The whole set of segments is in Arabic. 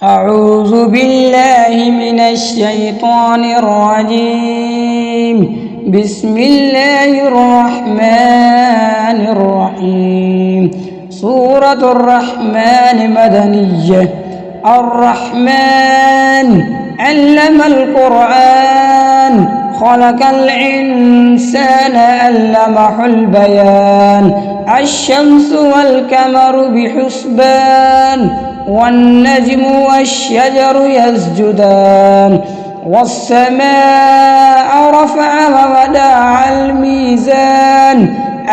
أعوذ بالله من الشيطان الرجيم. بسم الله الرحمن الرحيم. سورة الرحمن مدنية. الرحمن علم القرآن خلق الإنسان علمه البيان. الشمس والقمر بحسبان والنجم والشجر يسجدان. والسماء رفعها ووضع الميزان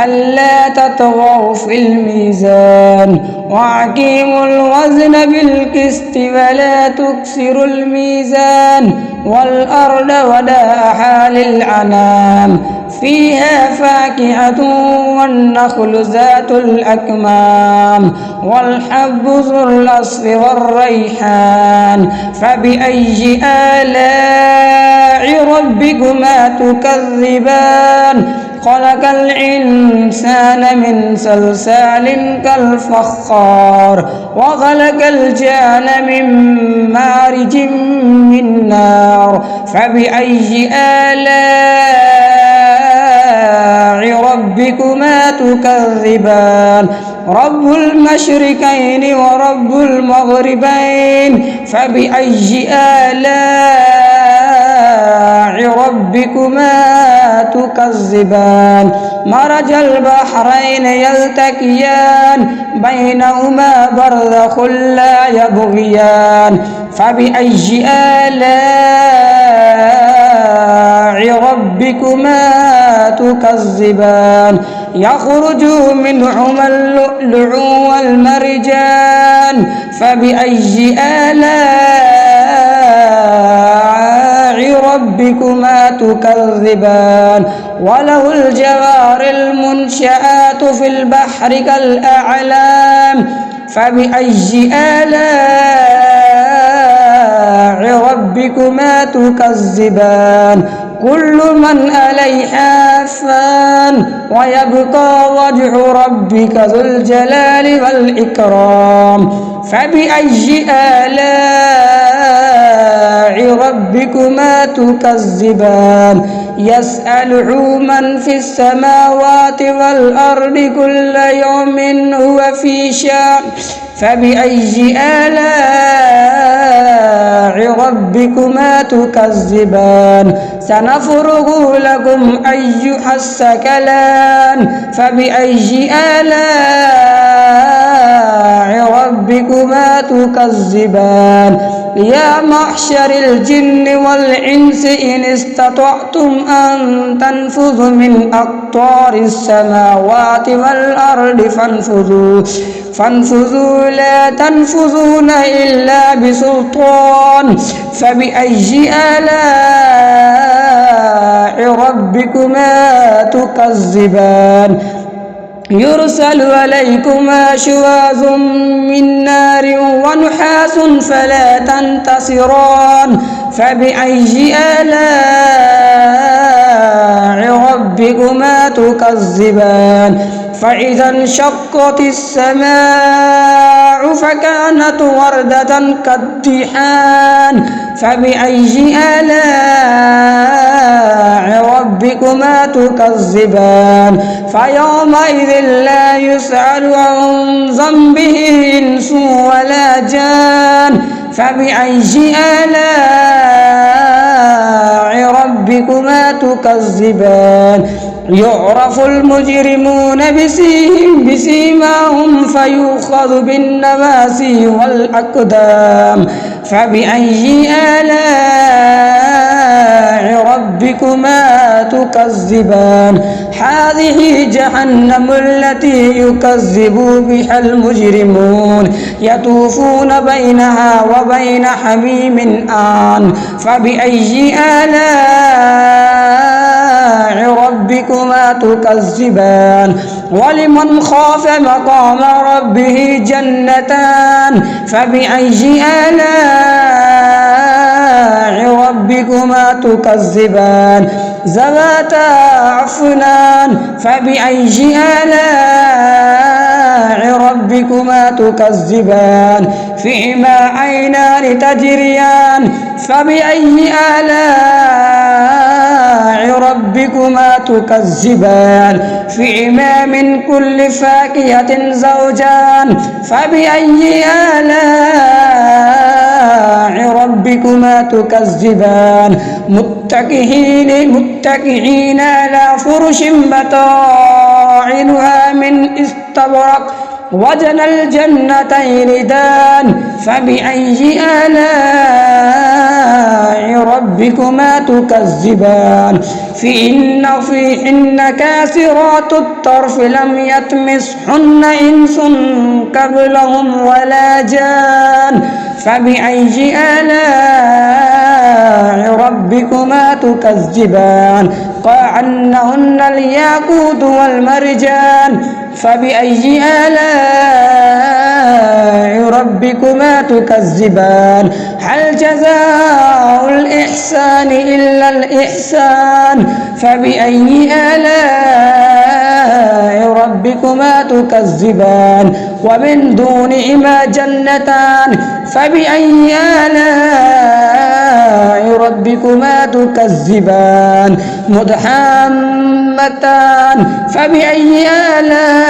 ألا تطغوا في الميزان وأقيموا الوزن بالقسط ولا تكسروا الميزان والأرض وضعها للأنام فيها فاكهة والنخل ذات الأكمام والحب ذو العصف والريحان. فبأي آلاء ربكما تكذبان؟ خلق الإنسان من صلصال كالفخار وخلق الجان من مارج من نار. فبأي آلاء ربكما تكذبان؟ رب المشرقين ورب المغربين. فبأي آلاء ربكما تكذبان؟ مرج البحرين يلتقيان بينهما برزخ لا يبغيان. فبأي آلاء ربكما تكذبان؟ يخرج منهما اللؤلؤ والمرجان. فبأي آلاء ربكما تكذبان؟ وله الجوار المنشآت في البحر كالأعلام. فبأي آلاء ربكما تكذبان؟ كل من عليها فان ويبقى وجه ربك ذو الجلال والإكرام. فبأي آلاء ربكما تكذبان؟ يسأله من في السماوات والأرض كل يوم هو في شأن. فبأي آلاء ربكما تكذبان؟ سنفرغ لكم أيها الثقلان. فبأي آلاء ربكما تكذبان؟ يا معشر الجن والإنس إن استطعتم أن تنفذوا من أقطار السماوات والأرض فانفذوا لا تنفذون إلا بسلطان. فبأي آلاء ربكما تكذبان؟ يرسل عليكما شواظ من نار ونحاس فلا تنتصران. فبأي آلاء ربكما تكذبان؟ فإذا انشقت السماء فكانت وردة كالدحان. فبأي آلاء ربكما تكذبان؟ فيومئذ لا يسأل عن ذنبه إنس ولا جان. فبأي آلاء ربكما تكذبان؟ يعرف المجرمون بسيماهم فيؤخذ بالنواسي والأقدام. فبأي آلاء ربكما تكذبان؟ هذه جهنم التي يكذب بها المجرمون يطوفون بينها وبين حميم آن. فبأي آلاء ربكما تكذبان؟ ولمن خاف مقام ربه جنتان. فبأي آلاء ربكما تكذبان؟ ذواتا أفنان. فبأي آلاء ربكما تكذبان فيهما عينان تجريان فبأي آلاء ربكما تكذبان فيهما من كل فاكهة زوجان فبأي آلاء ربكما تكذبان متكئين على فرش بطائنها من استبرق وجنى الجنتين دان فبأي آلاء ربكما تكذبان فيهن كاسرات الطرف لم يطمثهن إنس قبلهم ولا جان فبأي آلاء ربكما تكذبان كأنهن الياقوت والمرجان فبأي آلاء ربكما تكذبان هل جزاء الإحسان إلا الإحسان فبأي آلاء ربكما تكذبان ومن دونهما جنتان فبأي آلاء ربكما تكذبان مدحمتان فبأي آلاء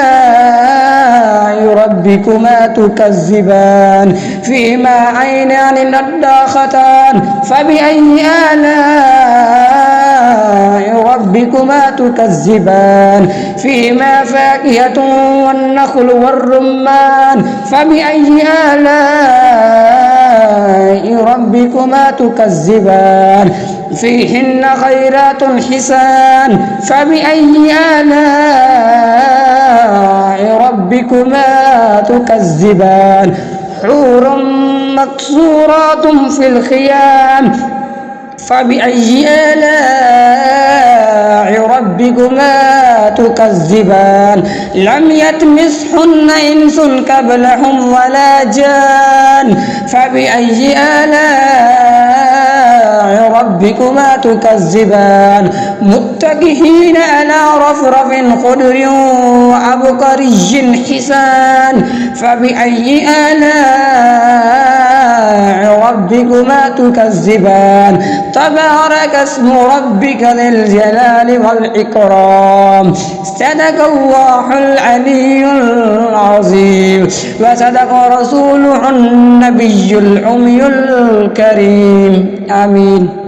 ربكما تكذبان فيهما عينان نضاختان فبأي آلاء ربكما تكذبان فيهما فاكهة والنخل والرمان فبأي آلاء ربكما تكذبان فيهن خيرات حسان فبأي آلاء ربكما تكذبان حور مقصورات في الخيام فبأي آلاء ربكما تكذبان لم يطمثهن إنس قبلهم ولا جان فبأي آلاء ربكما تكذبان متكئين على رفرف خضر وعبقري حسان فبأي آلاء ربكما تكذبان تبارك اسم ربك ذي الجلال والإكرام صدق الله العلي العظيم وصدق رسوله النبي الأمي الكريم آمين.